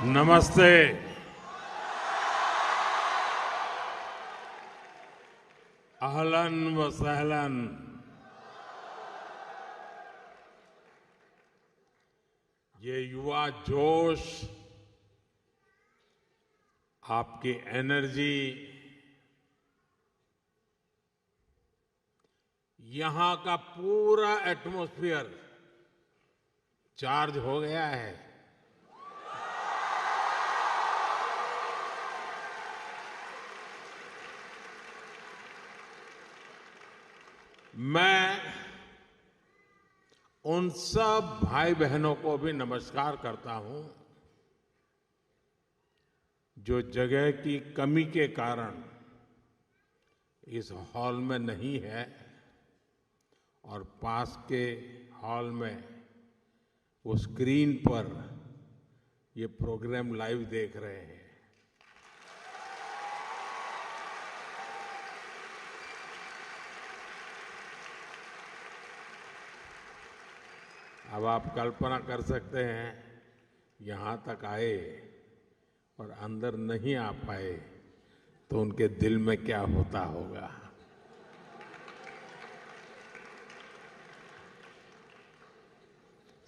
नमस्ते। अहलन व सहलन। ये युवा जोश, आपकी एनर्जी, यहां का पूरा एटमॉस्फेयर चार्ज हो गया है। मैं उन सब भाई बहनों को भी नमस्कार करता हूं जो जगह की कमी के कारण इस हॉल में नहीं है और पास के हॉल में वो स्क्रीन पर ये प्रोग्राम लाइव देख रहे हैं। अब आप कल्पना कर सकते हैं, यहां तक आए और अंदर नहीं आ पाए तो उनके दिल में क्या होता होगा।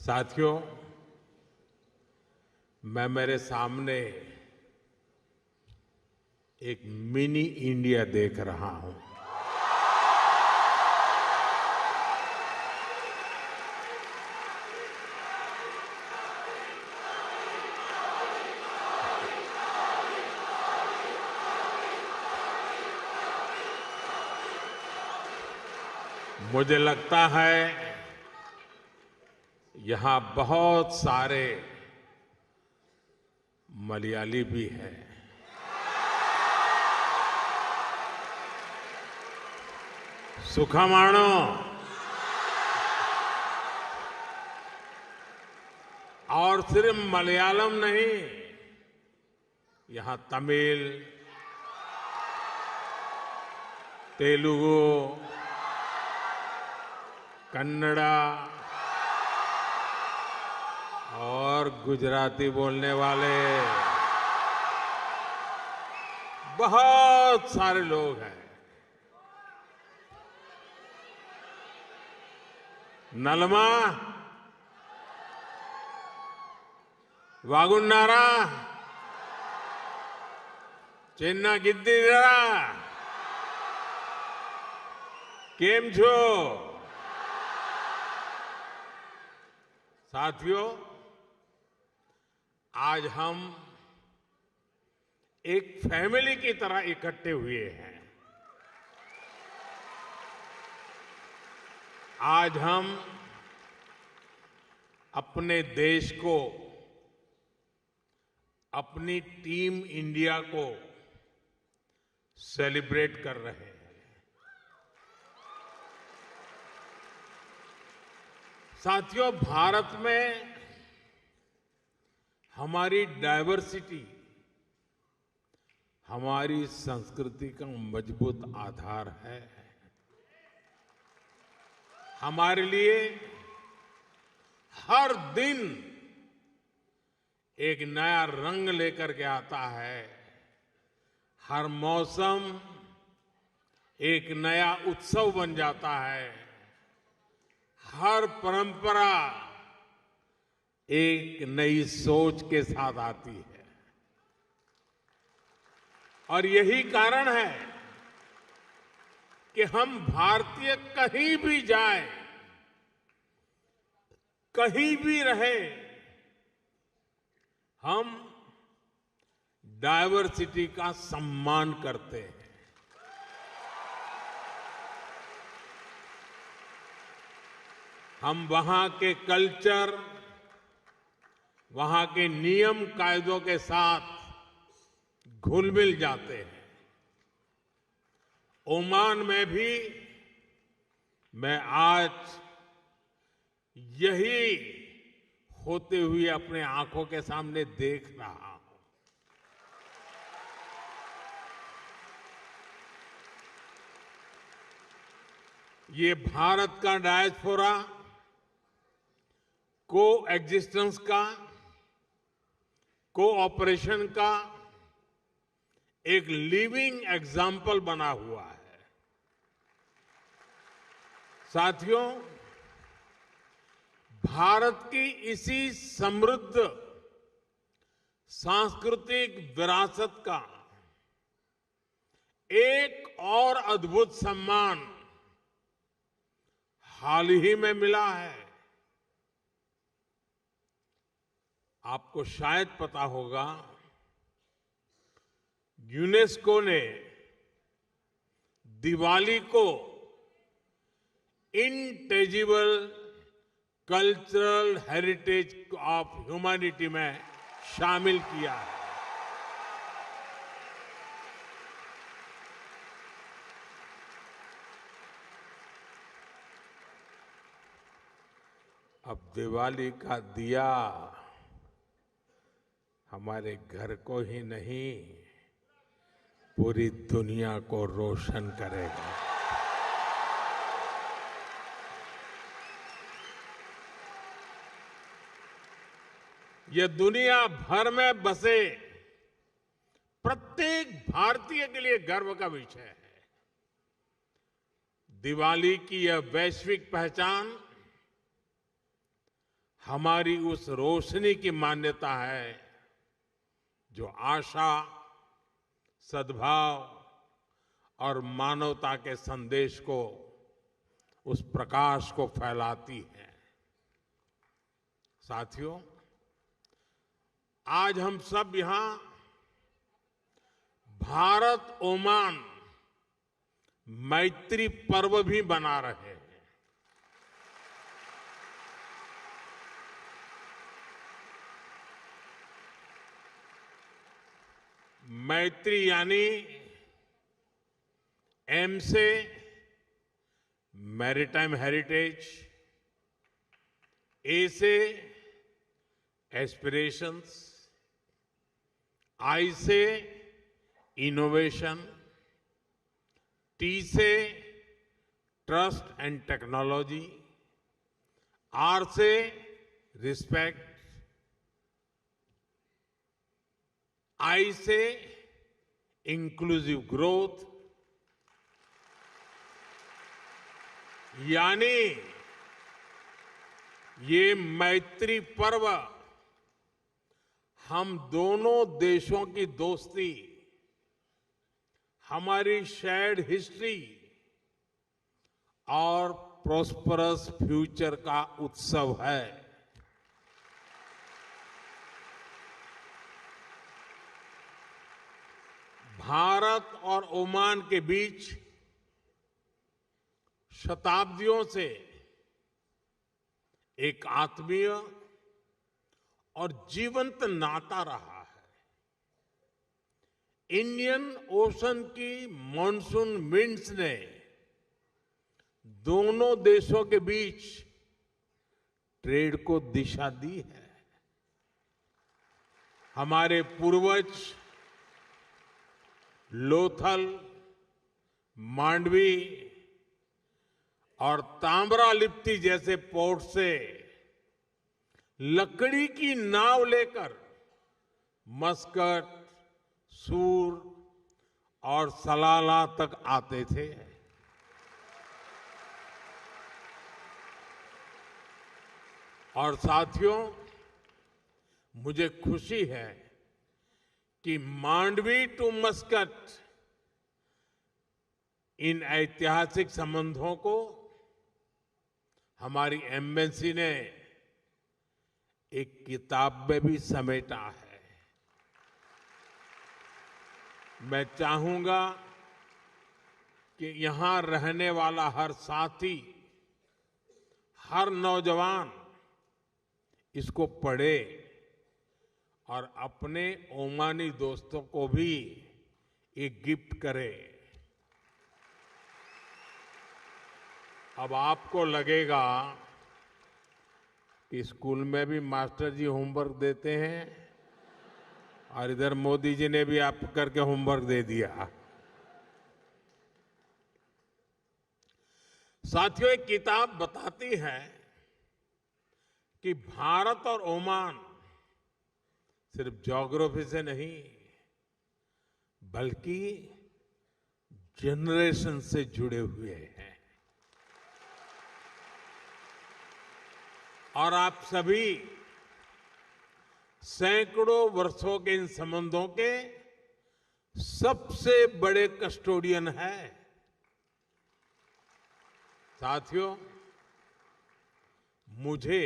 साथियों, मैं मेरे सामने एक मिनी इंडिया देख रहा हूं। मुझे लगता है यहां बहुत सारे मलयाली भी हैं। सुखमाणो, और सिर्फ मलयालम नहीं, यहां तमिल, तेलुगु, कन्नड़ा और गुजराती बोलने वाले बहुत सारे लोग हैं। नलमा, वागुन्नारा, चेन्ना गिद्दीरा, केम छो? साथियों, आज हम एक फैमिली की तरह इकट्ठे हुए हैं। आज हम अपने देश को, अपनी टीम इंडिया को सेलिब्रेट कर रहे हैं। साथियों, भारत में हमारी डायवर्सिटी हमारी संस्कृति का मजबूत आधार है। हमारे लिए हर दिन एक नया रंग लेकर के आता है। हर मौसम एक नया उत्सव बन जाता है। हर परंपरा एक नई सोच के साथ आती है। और यही कारण है कि हम भारतीय कहीं भी जाएं, कहीं भी रहे, हम डायवर्सिटी का सम्मान करते हैं। हम वहां के कल्चर, वहां के नियम कायदों के साथ घुल मिल जाते हैं। ओमान में भी मैं आज यही होते हुए अपने आंखों के सामने देख रहा हूं। ये भारत का डायस्पोरा को एग्जिस्टेंस का कोऑपरेशन का एक लिविंग एग्जाम्पल बना हुआ है। साथियों, भारत की इसी समृद्ध सांस्कृतिक विरासत का एक और अद्भुत सम्मान हाल ही में मिला है। आपको शायद पता होगा, यूनेस्को ने दिवाली को इंटेजिबल कल्चरल हेरिटेज ऑफ ह्यूमैनिटी में शामिल किया है। अब दिवाली का दिया हमारे घर को ही नहीं, पूरी दुनिया को रोशन करेगा। यह दुनिया भर में बसे प्रत्येक भारतीय के लिए गर्व का विषय है। दिवाली की यह वैश्विक पहचान हमारी उस रोशनी की मान्यता है जो आशा, सद्भाव और मानवता के संदेश को, उस प्रकाश को फैलाती है। साथियों, आज हम सब यहां भारत ओमान मैत्री पर्व भी मना रहे हैं। मैत्री यानी एम से मैरीटाइम हेरिटेज, ए से एस्पिरेशंस, आई से इनोवेशन, टी से ट्रस्ट एंड टेक्नोलॉजी, आर से रिस्पेक्ट, आई से इंक्लूसिव ग्रोथ, यानी ये मैत्री पर्व हम दोनों देशों की दोस्ती, हमारी शेयर्ड हिस्ट्री और प्रॉस्परस फ्यूचर का उत्सव है। भारत और ओमान के बीच शताब्दियों से एक आत्मीय और जीवंत नाता रहा है। इंडियन ओशन की मॉनसून विंड्स ने दोनों देशों के बीच ट्रेड को दिशा दी है। हमारे पूर्वज लोथल, मांडवी और ताम्रालिप्ति जैसे पोर्ट से लकड़ी की नाव लेकर मस्कट, सूर और सलाला तक आते थे। और साथियों, मुझे खुशी है कि मांडवी टू मस्कट इन ऐतिहासिक संबंधों को हमारी एम्बेसी ने एक किताब में भी समेटा है। मैं चाहूंगा कि यहां रहने वाला हर साथी, हर नौजवान इसको पढ़े और अपने ओमानी दोस्तों को भी एक गिफ्ट करे। अब आपको लगेगा कि स्कूल में भी मास्टर जी होमवर्क देते हैं और इधर मोदी जी ने भी आप करके होमवर्क दे दिया। साथियों, एक किताब बताती है कि भारत और ओमान सिर्फ ज्योग्राफी से नहीं बल्कि जनरेशन से जुड़े हुए हैं। और आप सभी सैकड़ों वर्षों के इन संबंधों के सबसे बड़े कस्टोडियन हैं। साथियों, मुझे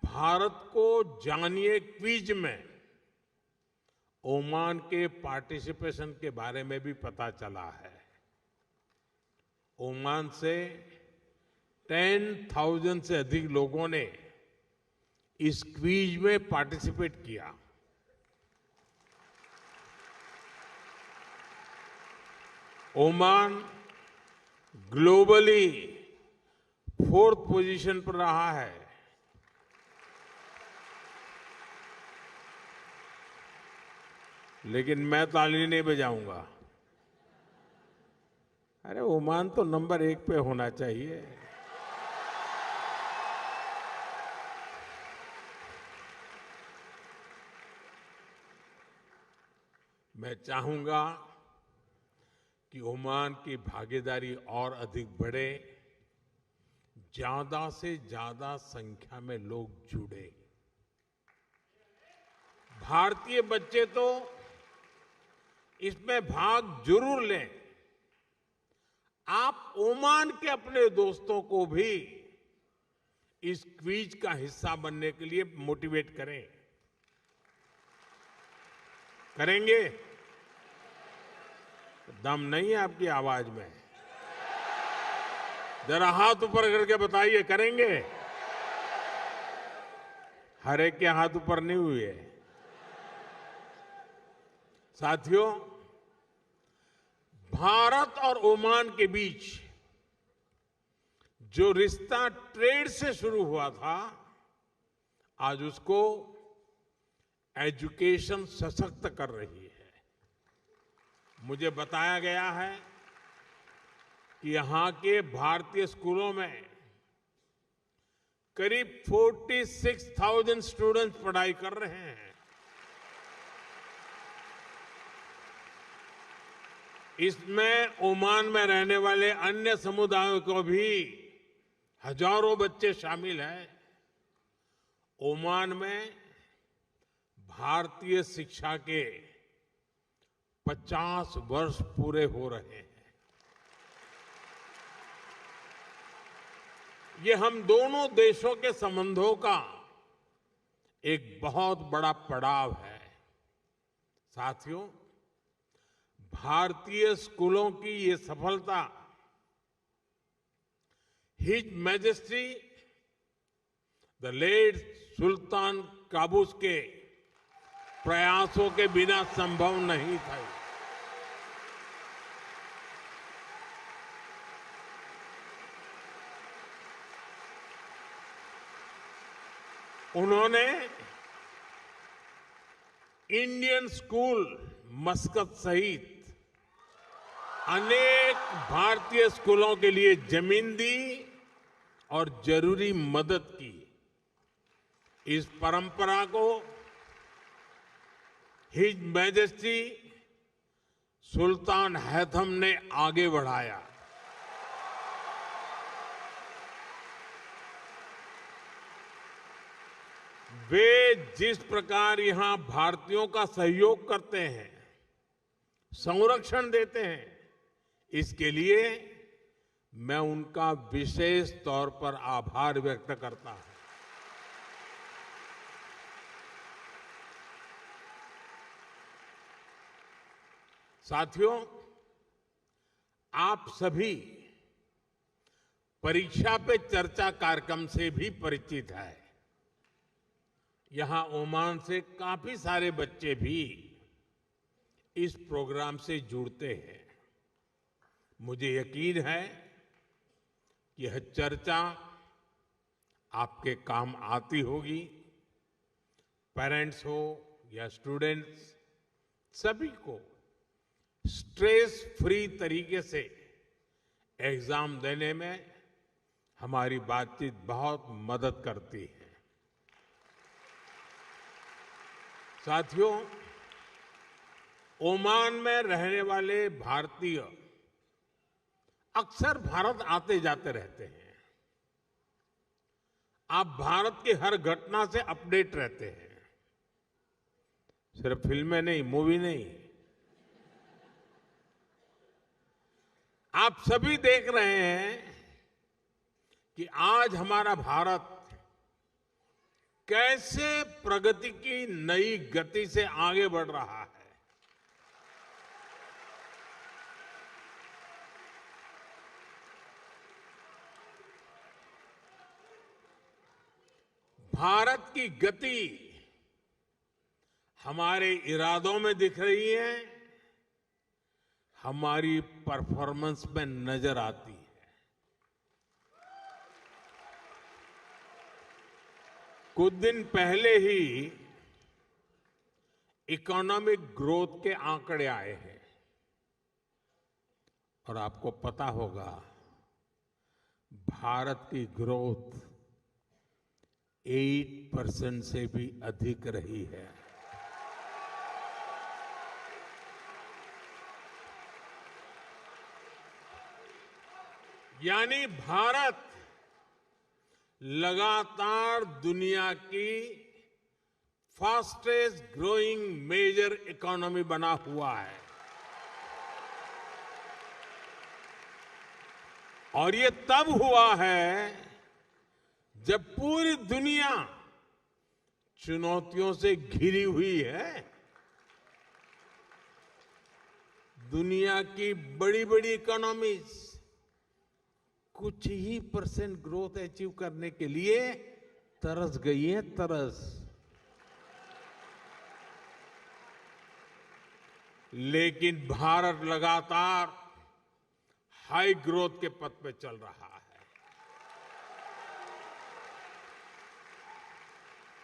भारत को जानिए क्विज में ओमान के पार्टिसिपेशन के बारे में भी पता चला है। ओमान से 10,000 से अधिक लोगों ने इस क्विज में पार्टिसिपेट किया। ओमान ग्लोबली 4th पोजीशन पर रहा है। लेकिन मैं ताली नहीं बजाऊंगा। अरे ओमान तो नंबर 1 पे होना चाहिए। मैं चाहूंगा कि ओमान की भागीदारी और अधिक बढ़े, ज्यादा से ज्यादा संख्या में लोग जुड़े। भारतीय बच्चे तो इसमें भाग जरूर लें। आप ओमान के अपने दोस्तों को भी इस क्विज का हिस्सा बनने के लिए मोटिवेट करें। करेंगे? दम नहीं है आपकी आवाज में? जरा हाथ ऊपर करके बताइए, करेंगे? हर एक के हाथ ऊपर नहीं हुए। साथियों, भारत और ओमान के बीच जो रिश्ता ट्रेड से शुरू हुआ था, आज उसको एजुकेशन सशक्त कर रही है। मुझे बताया गया है कि यहां के भारतीय स्कूलों में करीब 46,000 स्टूडेंट्स पढ़ाई कर रहे हैं। इसमें ओमान में रहने वाले अन्य समुदायों को भी हजारों बच्चे शामिल हैं। ओमान में भारतीय शिक्षा के 50 वर्ष पूरे हो रहे हैं। ये हम दोनों देशों के संबंधों का एक बहुत बड़ा पड़ाव है। साथियों, भारतीय स्कूलों की ये सफलता his majesty the late sultan Qaboos के प्रयासों के बिना संभव नहीं था। उन्होंने इंडियन स्कूल मस्कत सहित अनेक भारतीय स्कूलों के लिए जमीन दी और जरूरी मदद की। इस परंपरा को हिज मैजेस्टी सुल्तान हैथम ने आगे बढ़ाया। वे जिस प्रकार यहां भारतीयों का सहयोग करते हैं, संरक्षण देते हैं, इसके लिए मैं उनका विशेष तौर पर आभार व्यक्त करता हूं। साथियों, आप सभी परीक्षा पे चर्चा कार्यक्रम से भी परिचित हैं। यहां ओमान से काफी सारे बच्चे भी इस प्रोग्राम से जुड़ते हैं। मुझे यकीन है कि यह चर्चा आपके काम आती होगी। पेरेंट्स हो या स्टूडेंट्स, सभी को स्ट्रेस फ्री तरीके से एग्जाम देने में हमारी बातचीत बहुत मदद करती है। साथियों, ओमान में रहने वाले भारतीय अक्सर भारत आते जाते रहते हैं। आप भारत की हर घटना से अपडेट रहते हैं, सिर्फ फिल्में नहीं, मूवी नहीं। आप सभी देख रहे हैं कि आज हमारा भारत कैसे प्रगति की नई गति से आगे बढ़ रहा है। भारत की गति हमारे इरादों में दिख रही है, हमारी परफॉर्मेंस में नजर आती है। कुछ दिन पहले ही इकोनॉमिक ग्रोथ के आंकड़े आए हैं और आपको पता होगा भारत की ग्रोथ 8% से भी अधिक रही है। यानी भारत लगातार दुनिया की फास्टेस्ट ग्रोइंग मेजर इकोनॉमी बना हुआ है और ये तब हुआ है जब पूरी दुनिया चुनौतियों से घिरी हुई है। दुनिया की बड़ी बड़ी इकोनॉमीज कुछ ही % ग्रोथ अचीव करने के लिए तरस गई है, तरस। लेकिन भारत लगातार हाई ग्रोथ के पथ पे चल रहा है।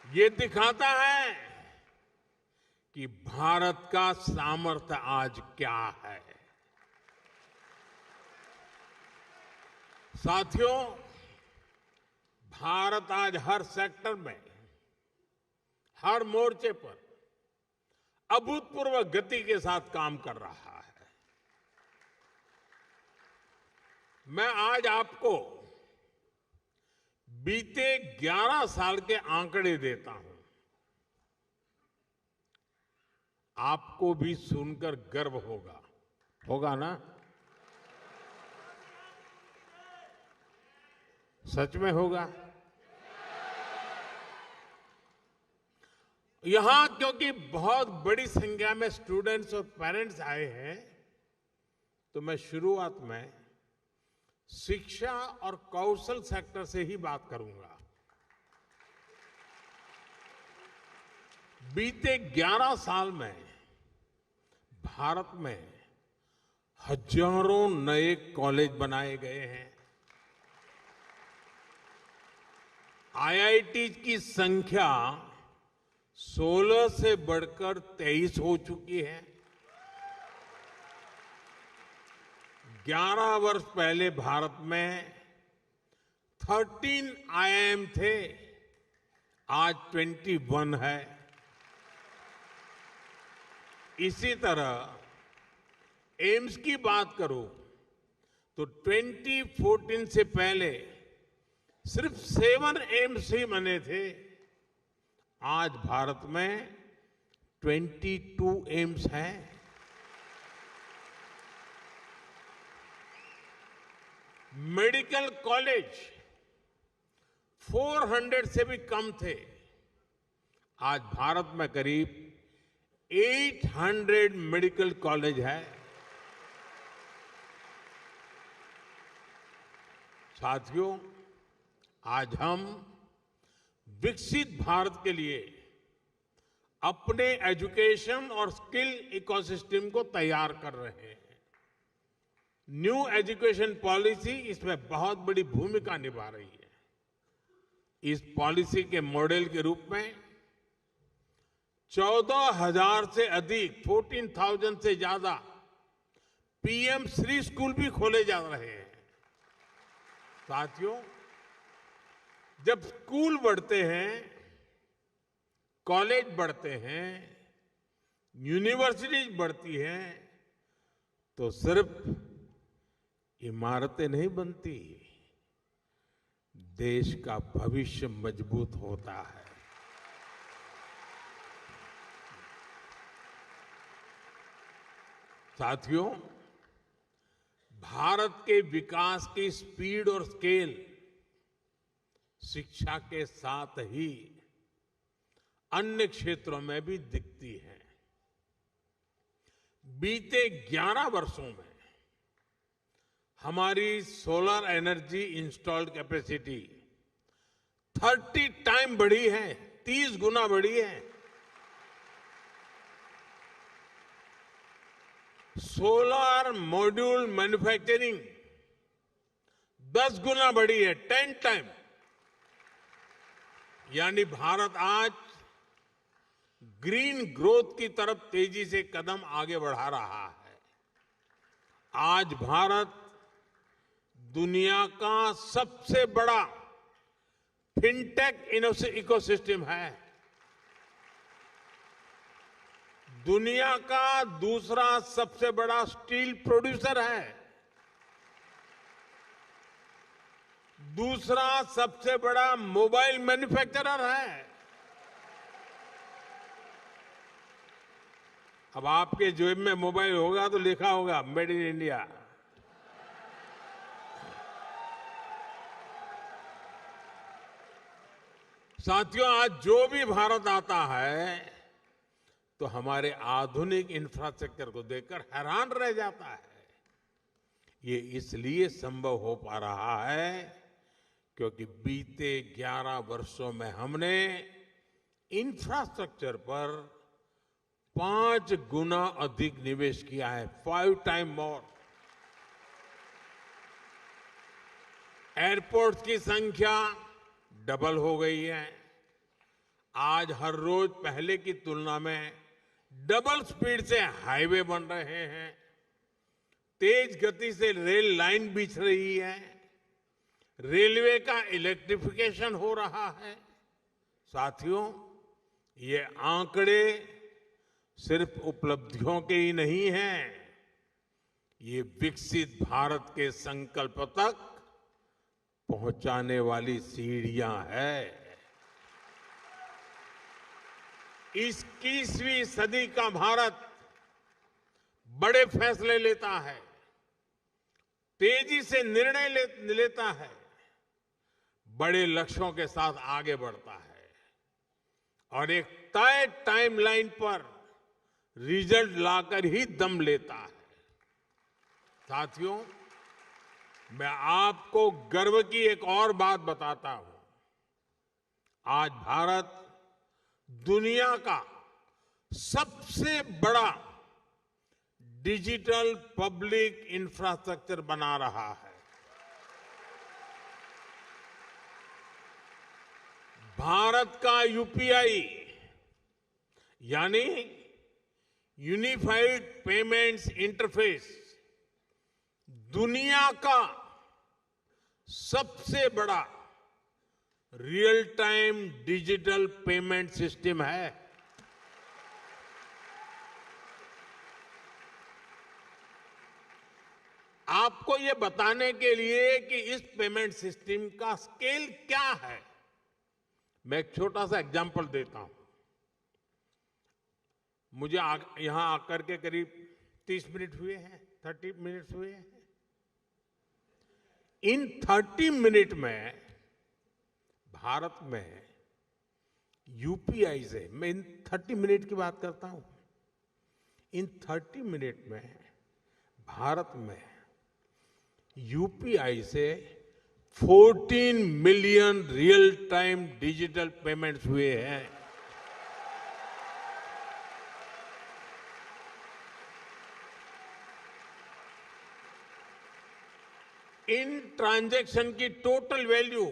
ये दिखाता है कि भारत का सामर्थ्य आज क्या है। साथियों, भारत आज हर सेक्टर में, हर मोर्चे पर अभूतपूर्व गति के साथ काम कर रहा है। मैं आज आपको बीते 11 साल के आंकड़े देता हूं। आपको भी सुनकर गर्व होगा, होगा ना? सच में होगा। यहां क्योंकि बहुत बड़ी संख्या में स्टूडेंट्स और पेरेंट्स आए हैं, तो मैं शुरुआत में शिक्षा और कौशल सेक्टर से ही बात करूंगा। बीते 11 साल में भारत में हजारों नए कॉलेज बनाए गए हैं। आईआईटी की संख्या 16 से बढ़कर 23 हो चुकी है। 11 वर्ष पहले भारत में 13 आईआईएम थे, आज 21 है। इसी तरह एम्स की बात करूं तो 2014 से पहले सिर्फ 7 एम्स ही बने थे, आज भारत में 22 एम्स हैं। मेडिकल कॉलेज 400 से भी कम थे, आज भारत में करीब 800 मेडिकल कॉलेज है। साथियों, आज हम विकसित भारत के लिए अपने एजुकेशन और स्किल इकोसिस्टम को तैयार कर रहे हैं। न्यू एजुकेशन पॉलिसी इसमें बहुत बड़ी भूमिका निभा रही है। इस पॉलिसी के मॉडल के रूप में 14,000 से अधिक 14,000 से ज्यादा पीएम श्री स्कूल भी खोले जा रहे हैं। साथियों, जब स्कूल बढ़ते हैं कॉलेज बढ़ते हैं, यूनिवर्सिटीज बढ़ती हैं, तो सिर्फ इमारतें नहीं बनती, देश का भविष्य मजबूत होता है। साथियों, भारत के विकास की स्पीड और स्केल शिक्षा के साथ ही अन्य क्षेत्रों में भी दिखती है। बीते 11 वर्षों में हमारी solar energy installed capacity 30 time बढ़ी है, 30 गुना बढ़ी है। सोलर मॉड्यूल मैन्युफैक्चरिंग 10 गुना बढ़ी है, 10 टाइम। यानी भारत आज ग्रीन ग्रोथ की तरफ तेजी से कदम आगे बढ़ा रहा है। आज भारत दुनिया का सबसे बड़ा फिनटेक इकोसिस्टम है। दुनिया का दूसरा सबसे बड़ा स्टील प्रोड्यूसर है। दूसरा सबसे बड़ा मोबाइल मैन्युफैक्चरर है। अब आपके जेब में मोबाइल होगा तो लिखा होगा मेड इन इंडिया। साथियों, आज जो भी भारत आता है तो हमारे आधुनिक इंफ्रास्ट्रक्चर को देखकर हैरान रह जाता है। ये इसलिए संभव हो पा रहा है क्योंकि बीते 11 वर्षों में हमने इंफ्रास्ट्रक्चर पर 5 गुना अधिक निवेश किया है, 5 टाइम मोर। एयरपोर्ट्स की संख्या डबल हो गई है। आज हर रोज पहले की तुलना में डबल स्पीड से हाईवे बन रहे हैं। तेज गति से रेल लाइन बिछ रही है। रेलवे का इलेक्ट्रिफिकेशन हो रहा है। साथियों, ये आंकड़े सिर्फ उपलब्धियों के ही नहीं हैं, ये विकसित भारत के संकल्प तक पहुंचाने वाली सीढ़ियां हैं। 21वीं सदी का भारत बड़े फैसले लेता है, तेजी से निर्णय लेता है, बड़े लक्ष्यों के साथ आगे बढ़ता है और एक तय टाइमलाइन पर रिजल्ट लाकर ही दम लेता है। साथियों, मैं आपको गर्व की एक और बात बताता हूं। आज भारत दुनिया का सबसे बड़ा डिजिटल पब्लिक इंफ्रास्ट्रक्चर बना रहा है। भारत का यूपीआई यानी यूनिफाइड पेमेंट्स इंटरफेस दुनिया का सबसे बड़ा real time digital payment system है। आपको ये बताने के लिए कि इस पेमेंट सिस्टम का स्केल क्या है, मैं एक छोटा सा एग्जांपल देता हूं। मुझे यहां आकर के करीब 30 मिनट हुए हैं, 30 मिनट्स हुए हैं। इन 30 मिनट में भारत में यूपीआई से, मैं इन 30 मिनट की बात करता हूं, इन 30 मिनट में भारत में यूपीआई से 14 million real time digital payments हुए हैं। इन ट्रांजैक्शन की टोटल वैल्यू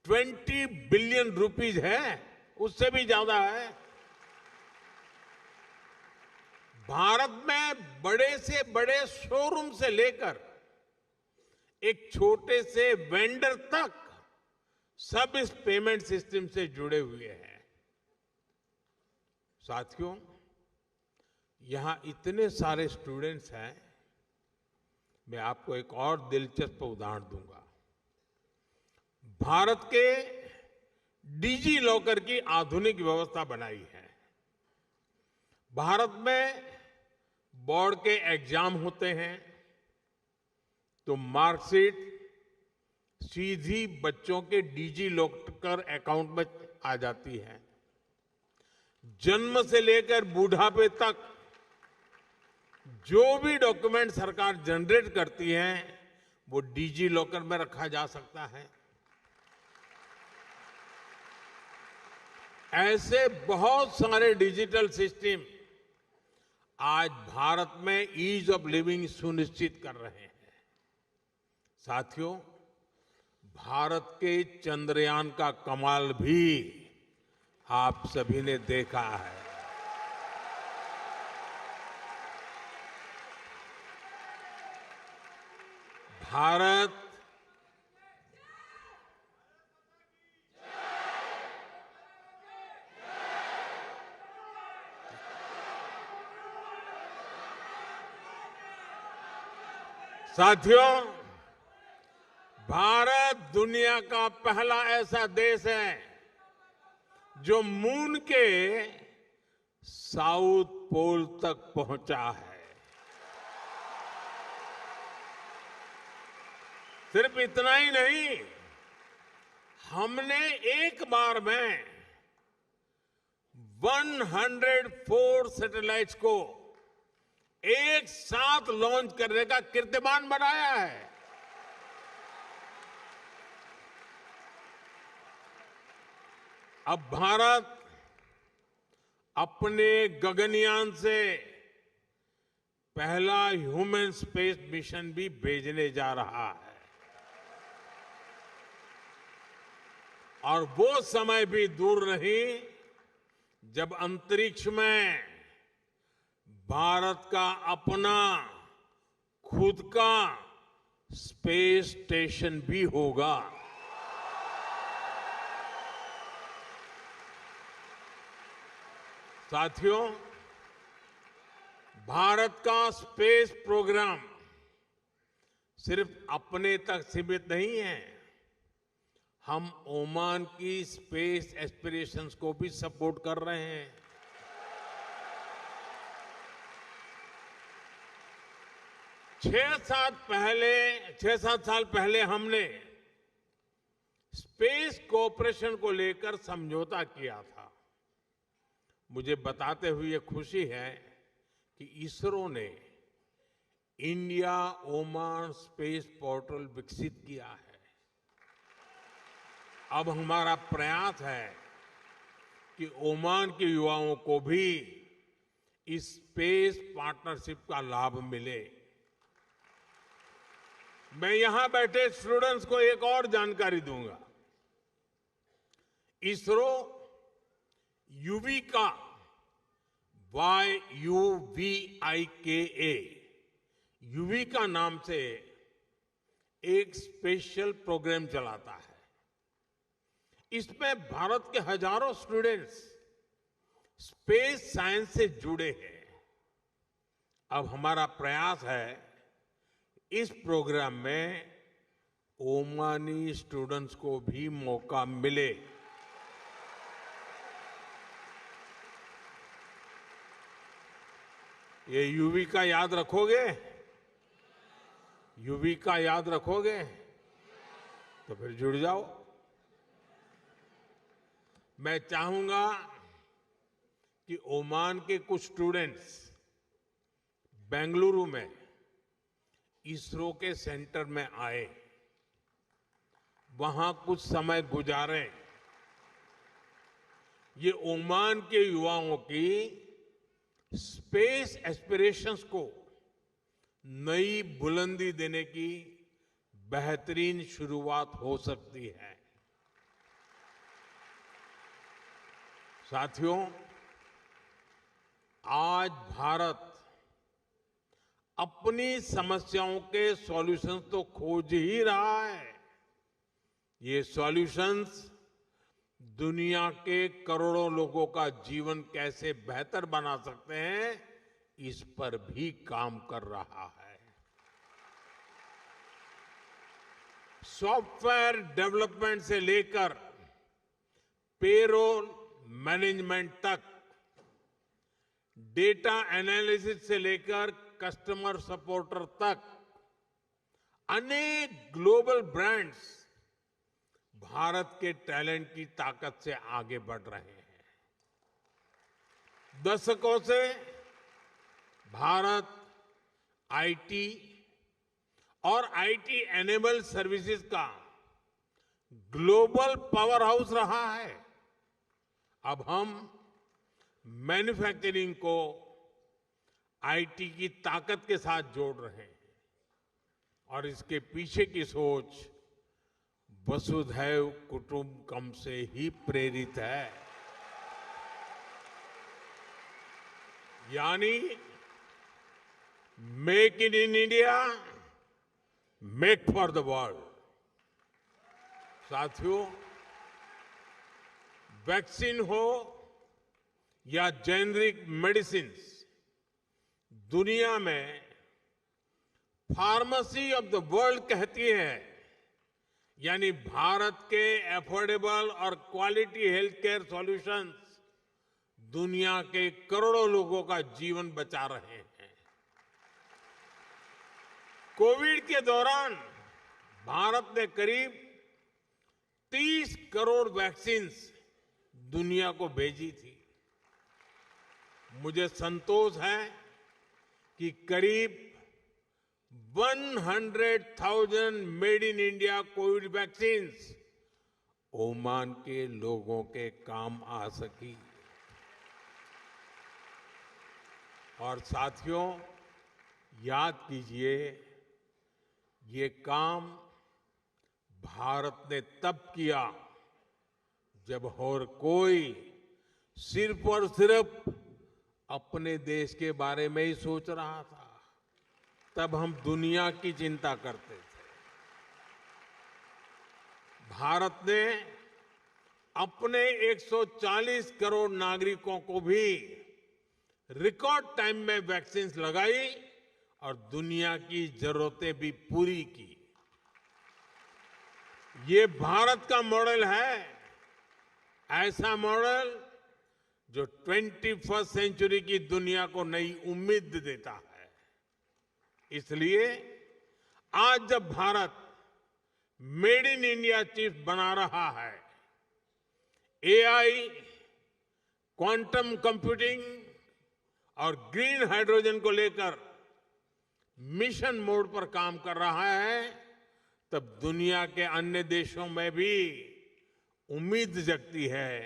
20 बिलियन रुपीज है, उससे भी ज्यादा है। भारत में बड़े से बड़े शोरूम से लेकर एक छोटे से वेंडर तक सब इस पेमेंट सिस्टम से जुड़े हुए हैं। साथियों, यहां इतने सारे स्टूडेंट्स हैं, मैं आपको एक और दिलचस्प उदाहरण दूंगा। भारत के डिजी लॉकर की आधुनिक व्यवस्था बनाई है। भारत में बोर्ड के एग्जाम होते हैं तो मार्कशीट सीधी बच्चों के डिजी लॉकर अकाउंट में आ जाती है। जन्म से लेकर बूढ़ापे तक जो भी डॉक्यूमेंट सरकार जनरेट करती है वो डिजी लॉकर में रखा जा सकता है। ऐसे बहुत सारे डिजिटल सिस्टम आज भारत में ईज ऑफ लिविंग सुनिश्चित कर रहे हैं। साथियों, भारत के चंद्रयान का कमाल भी आप सभी ने देखा है। भारत साथियों, भारत दुनिया का पहला ऐसा देश है जो मून के साउथ पोल तक पहुंचा है। सिर्फ इतना ही नहीं, हमने एक बार में 104 सैटेलाइट्स को एक साथ लॉन्च करने का कीर्तिमान बनाया है। अब भारत अपने गगनयान से पहला ह्यूमन स्पेस मिशन भी भेजने जा रहा है और वो समय भी दूर नहीं जब अंतरिक्ष में भारत का अपना खुद का स्पेस स्टेशन भी होगा। साथियों, भारत का स्पेस प्रोग्राम सिर्फ अपने तक सीमित नहीं है, हम ओमान की स्पेस एस्पिरेशंस को भी सपोर्ट कर रहे हैं। 6-7 साल पहले हमने स्पेस कोऑपरेशन को लेकर समझौता किया था। मुझे बताते हुए ये खुशी है कि इसरो ने इंडिया ओमान स्पेस पोर्टल विकसित किया है। अब हमारा प्रयास है कि ओमान के युवाओं को भी इस स्पेस पार्टनरशिप का लाभ मिले। मैं यहां बैठे स्टूडेंट्स को एक और जानकारी दूंगा। इसरो युविका युविका नाम से एक स्पेशल प्रोग्राम चलाता है। इसमें भारत के हजारों स्टूडेंट्स स्पेस साइंस से जुड़े हैं। अब हमारा प्रयास है इस प्रोग्राम में ओमानी स्टूडेंट्स को भी मौका मिले। ये युविका याद रखोगे? युविका याद रखोगे? तो फिर जुड़ जाओ। मैं चाहूंगा कि ओमान के कुछ स्टूडेंट्स बेंगलुरु में इसरो के सेंटर में आए, वहां कुछ समय गुजारें। ये ओमान के युवाओं की स्पेस एस्पिरेशंस को नई बुलंदी देने की बेहतरीन शुरुआत हो सकती है। साथियों, आज भारत अपनी समस्याओं के सॉल्यूशंस तो खोज ही रहा है। ये सॉल्यूशंस दुनिया के करोड़ों लोगों का जीवन कैसे बेहतर बना सकते हैं, इस पर भी काम कर रहा है। सॉफ्टवेयर डेवलपमेंट से लेकर पेरोल मैनेजमेंट तक, डेटा एनालिसिस से लेकर कस्टमर सपोर्टर तक, अनेक ग्लोबल ब्रांड्स भारत के टैलेंट की ताकत से आगे बढ़ रहे हैं। दशकों से भारत आईटी और आईटी एनेबल सर्विसेज का ग्लोबल पावर हाउस रहा है। अब हम मैन्युफैक्चरिंग को आईटी की ताकत के साथ जोड़ रहे हैं और इसके पीछे की सोच वसुधैव कुटुंबकम से ही प्रेरित है। यानी make in India, make for the world. साथियों, वैक्सीन हो या जेनरिक मेडिसिन्स, दुनिया में फार्मेसी ऑफ द वर्ल्ड कहती है, यानी भारत के अफोर्डेबल और क्वालिटी हेल्थ केयर सॉल्यूशंस दुनिया के करोड़ों लोगों का जीवन बचा रहे हैं। कोविड के दौरान भारत ने करीब 30 करोड़ वैक्सीन्स दुनिया को भेजी थी। मुझे संतोष है कि करीब 100,000 made in India Covid vaccines Oman के लोगों के काम आ सकी। और साथियों, याद कीजिए, ये काम भारत ने तब किया जब और कोई सिर्फ और सिर्फ अपने देश के बारे में ही सोच रहा था। तब हम दुनिया की चिंता करते थे। भारत ने अपने 140 करोड़ नागरिकों को भी रिकॉर्ड टाइम में वैक्सीन लगाई और दुनिया की जरूरतें भी पूरी की। ये भारत का मॉडल है, ऐसा मॉडल जो 21वीं सेंचुरी की दुनिया को नई उम्मीद देता है। इसलिए आज जब Bharat made in India chief बना रहा है, एआई, क्वांटम कंप्यूटिंग और ग्रीन हाइड्रोजन को लेकर मिशन मोड पर काम कर रहा है, तब दुनिया के अन्य देशों में भी उम्मीद जगती है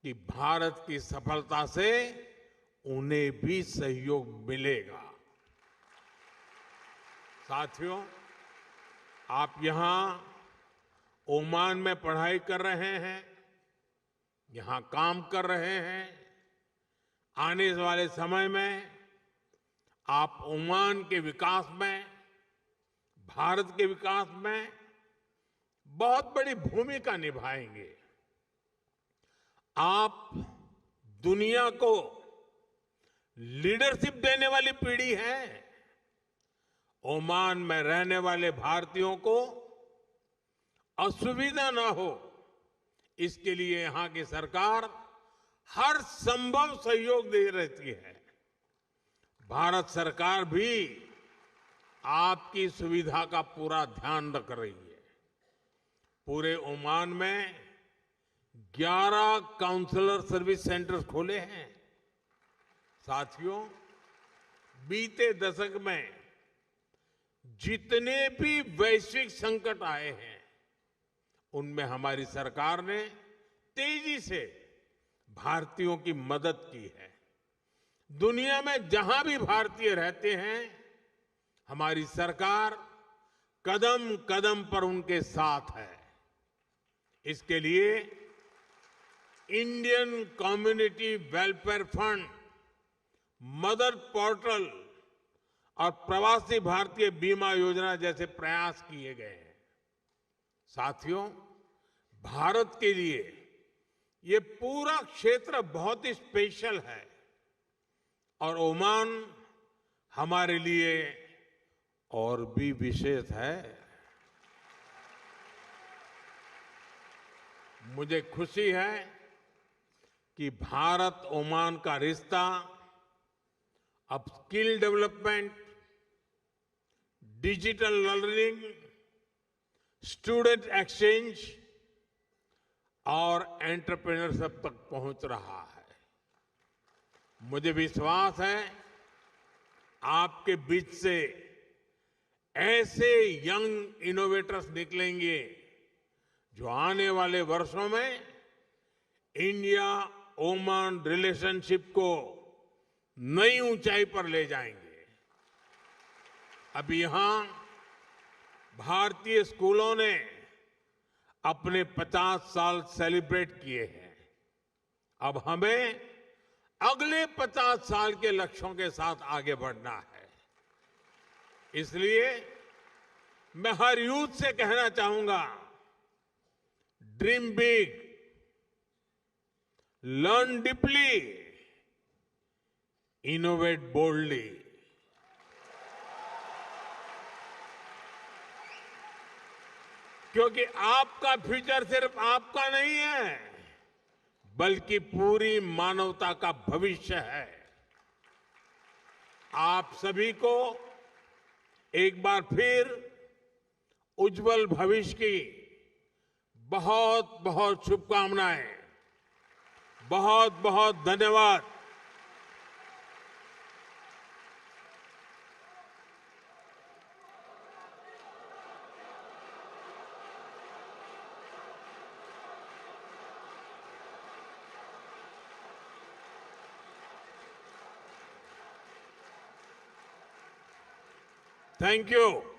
कि भारत की सफलता से उन्हें भी सहयोग मिलेगा। साथियों, आप यहां ओमान में पढ़ाई कर रहे हैं, यहां काम कर रहे हैं। आने वाले समय में आप ओमान के विकास में, भारत के विकास में बहुत बड़ी भूमिका निभाएंगे। आप दुनिया को लीडरशिप देने वाली पीढ़ी है। ओमान में रहने वाले भारतीयों को असुविधा न हो, इसके लिए यहां की सरकार हर संभव सहयोग दे रहती है। भारत सरकार भी आपकी सुविधा का पूरा ध्यान रख रही है। पूरे ओमान में 11 काउंसलर सर्विस सेंटर्स खोले हैं। साथियों, बीते दशक में जितने भी वैश्विक संकट आए हैं, उनमें हमारी सरकार ने तेजी से भारतीयों की मदद की है। दुनिया में जहां भी भारतीय रहते हैं, हमारी सरकार कदम कदम पर उनके साथ है। इसके लिए Indian community welfare fund, mother portal और प्रवासी भारतीय बीमा योजना जैसे प्रयास किए गए हैं। साथियों, भारत के लिए ये पूरा क्षेत्र बहुत ही स्पेशल है और ओमान हमारे लिए और भी विशेष है। मुझे खुशी है कि भारत ओमान का रिश्ता अब skill development, digital learning, student exchange और एंटरप्रेन्योरशिप तक पहुंच रहा है। मुझे विश्वास है आपके बीच से ऐसे यंग इनोवेटर्स निकलेंगे जो आने वाले वर्षों में इंडिया ओमान रिलेशनशिप को नई ऊंचाई पर ले जाएंगे। अब यहां भारतीय स्कूलों ने अपने 50 साल सेलिब्रेट किए हैं। अब हमें अगले 50 साल के लक्ष्यों के साथ आगे बढ़ना है। इसलिए मैं हर यूथ से कहना चाहूंगा, dream big, learn deeply, innovate boldly. क्योंकि आपका फ्यूचर सिर्फ आपका नहीं है, बल्कि पूरी मानवता का भविष्य है। आप सभी को एक बार फिर उज्जवल भविष्य की बहुत बहुत शुभकामनाएं। बहुत बहुत धन्यवाद। Thank you.